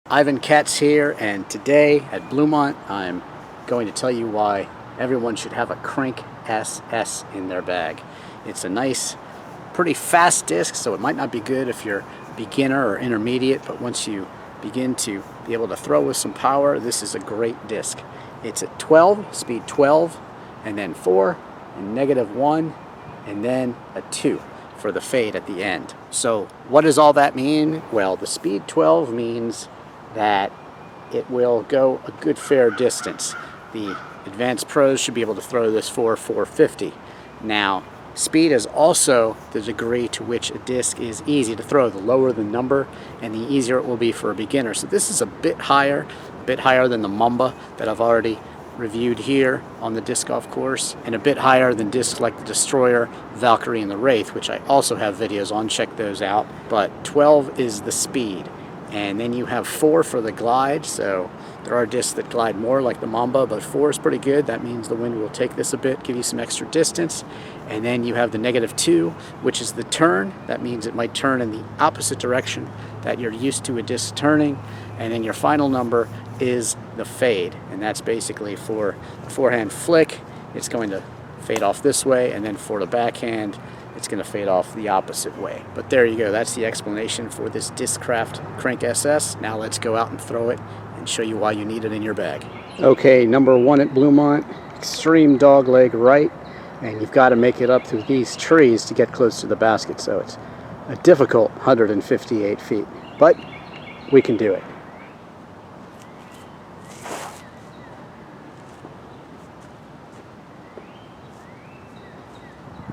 Ivan Katz here, and today at Bluemont I'm going to tell you why everyone should have a Crank SS in their bag. It's a nice, pretty fast disc, so it might not be good if you're beginner or intermediate, but once you begin to be able to throw with some power, this is a great disc. It's at 12, speed 12, and then 4, and -1, and then a 2 for the fade at the end. So what does all that mean? Well, the speed 12 means that it will go a good fair distance. The advanced pros should be able to throw this for 450. Now, speed is also the degree to which a disc is easy to throw. The lower the number and the easier it will be for a beginner. So this is a bit higher than the Mamba that I've already reviewed here on the disc golf course, and a bit higher than discs like the Destroyer, Valkyrie, and the Wraith, which I also have videos on. Check those out. But 12 is the speed. And then you have 4 for the glide, so there are discs that glide more like the Mamba, but 4 is pretty good. That means the wind will take this a bit, give you some extra distance. And then you have the -2, which is the turn. That means it might turn in the opposite direction that you're used to a disc turning. And then your final number is the fade, and that's basically for the forehand flick, it's going to fade off this way, and then for the backhand, it's going to fade off the opposite way. But there you go, that's the explanation for this Discraft Crank SS. Now let's go out and throw it and show you why you need it in your bag. Okay, number 1 at Bluemont, extreme dog leg right, and you've got to make it up through these trees to get close to the basket, so it's a difficult 158 feet, but we can do it.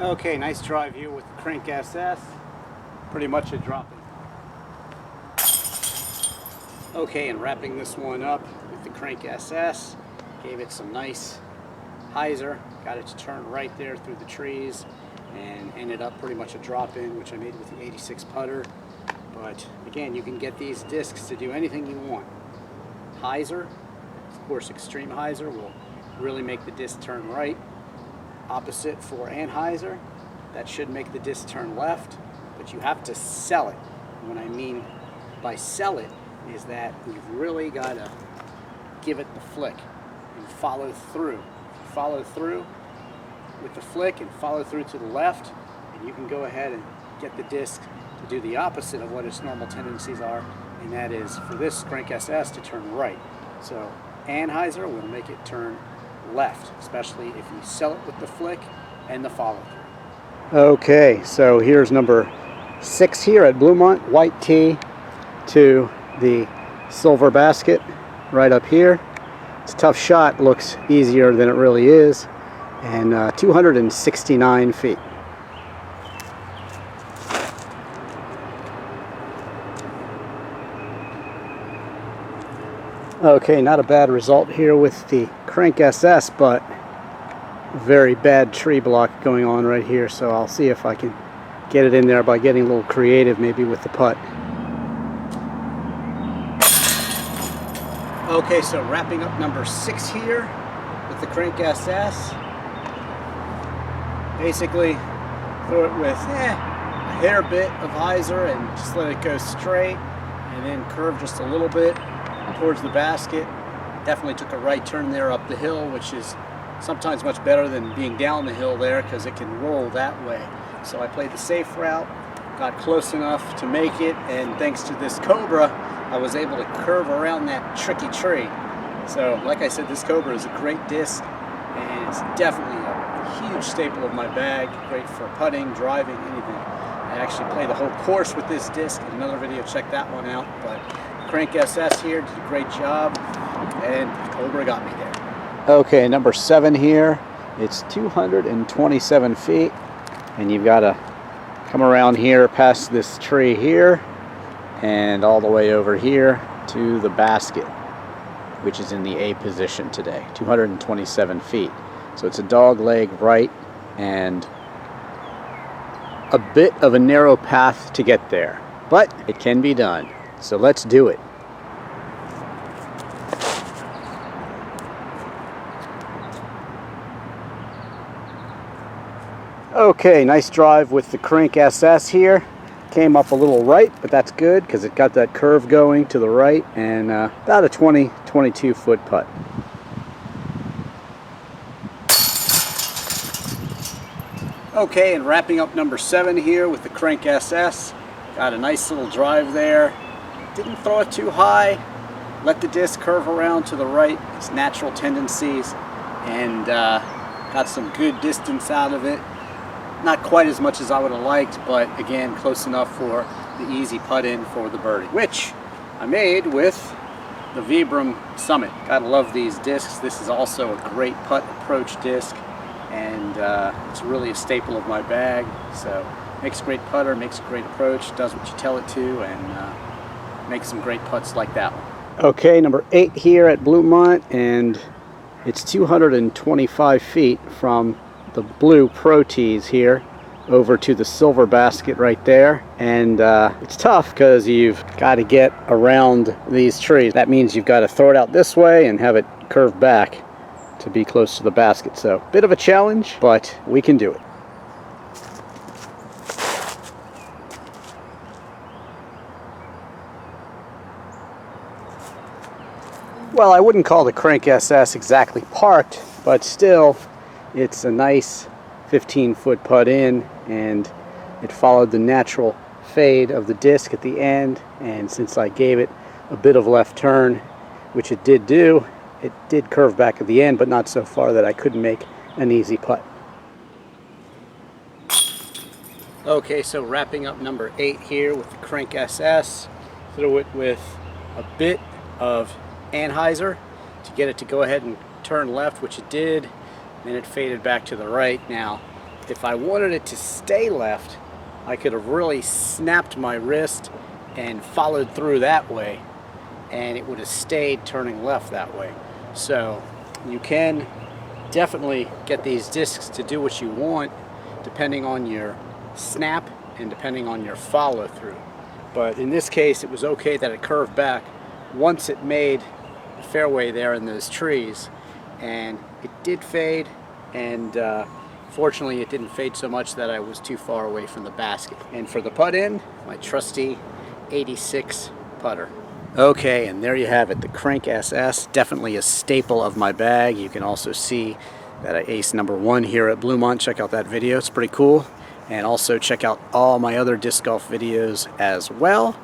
Okay, nice drive here with the Crank SS. Pretty much a drop-in. Okay, and wrapping this one up with the Crank SS, gave it some nice hyzer, got it to turn right there through the trees, and ended up pretty much a drop-in, which I made with the 86 putter. But again, you can get these discs to do anything you want. Hyzer, of course, extreme hyzer will really make the disc turn right. Opposite fore and hyzer, that should make the disc turn left, but you have to sell it. And what I mean by sell it is that you've really got to give it the flick and follow through. Follow through with the flick and follow through to the left, and you can go ahead and get the disc to do the opposite of what its normal tendencies are, and that is for this Crank SS to turn right. So Anheuser will make it turn left, especially if you sell it with the flick and the follow through. Okay, so here's number 6 here at Bluemont, white tee to the silver basket right up here. It's a tough shot, looks easier than it really is, and 269 feet. Okay, not a bad result here with the Crank SS, but very bad tree block going on right here, so I'll see if I can get it in there by getting a little creative, maybe with the putt. Okay, so wrapping up number 6 here with the Crank SS. Basically, throw it with a hair bit of hyzer and just let it go straight, and then curve just a little bit towards the basket. Definitely took a right turn there up the hill, which is sometimes much better than being down the hill there because it can roll that way. So I played the safe route, got close enough to make it, and thanks to this Cobra, I was able to curve around that tricky tree. So like I said, this Cobra is a great disc, and it's definitely a huge staple of my bag. Great for putting, driving, anything. I actually played the whole course with this disc. In another video, check that one out. But Crank SS here did a great job, and Cobra got me there. Okay, number 7 here. It's 227 feet, and you've got to come around here past this tree here and all the way over here to the basket, which is in the A position today. 227 feet. So it's a dog leg right and a bit of a narrow path to get there, but it can be done. So let's do it. Okay, nice drive with the Crank SS here. came up a little right, but that's good because it got that curve going to the right, and about a 22 foot putt. Okay, and wrapping up number 7 here with the Crank SS. Got a nice little drive there. Didn't throw it too high. Let the disc curve around to the right, its natural tendencies, and got some good distance out of it. Not quite as much as I would have liked, but again, close enough for the easy putt in for the birdie, which I made with the Vibram Summit. Gotta love these discs. This is also a great putt approach disc, and it's really a staple of my bag. So makes a great putter, makes a great approach, does what you tell it to, and makes some great putts like that one. Okay, number 8 here at Bluemont, and it's 225 feet from the blue Pro Tees here over to the silver basket right there, and it's tough because you've got to get around these trees. That means you've got to throw it out this way and have it curve back to be close to the basket. So bit of a challenge, but we can do it. Well, I wouldn't call the Crank SS exactly parked, but still, it's a nice 15-foot putt in, and it followed the natural fade of the disc at the end, and since I gave it a bit of left turn, which it did do, it did curve back at the end, but not so far that I couldn't make an easy putt. Okay, so wrapping up number 8 here with the Crank SS. Threw it with a bit of Anheuser to get it to go ahead and turn left, which it did. Then it faded back to the right. Now, if I wanted it to stay left, I could have really snapped my wrist and followed through that way, and it would have stayed turning left that way. So you can definitely get these discs to do what you want depending on your snap and depending on your follow through. But in this case, it was okay that it curved back once it made the fairway there in those trees, and it did fade, and fortunately it didn't fade so much that I was too far away from the basket. And for the putt in, my trusty 86 putter. Okay, and there you have it, the Crank SS, definitely a staple of my bag. You can also see that I aced number 1 here at Bluemont. Check out that video, it's pretty cool. And also check out all my other disc golf videos as well.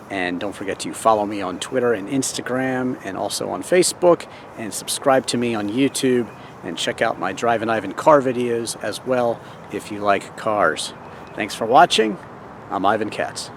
And don't forget to follow me on Twitter and Instagram, and also on Facebook, and subscribe to me on YouTube, and check out my Drivin Ivan car videos as well if you like cars. Thanks for watching. I'm Ivan Katz.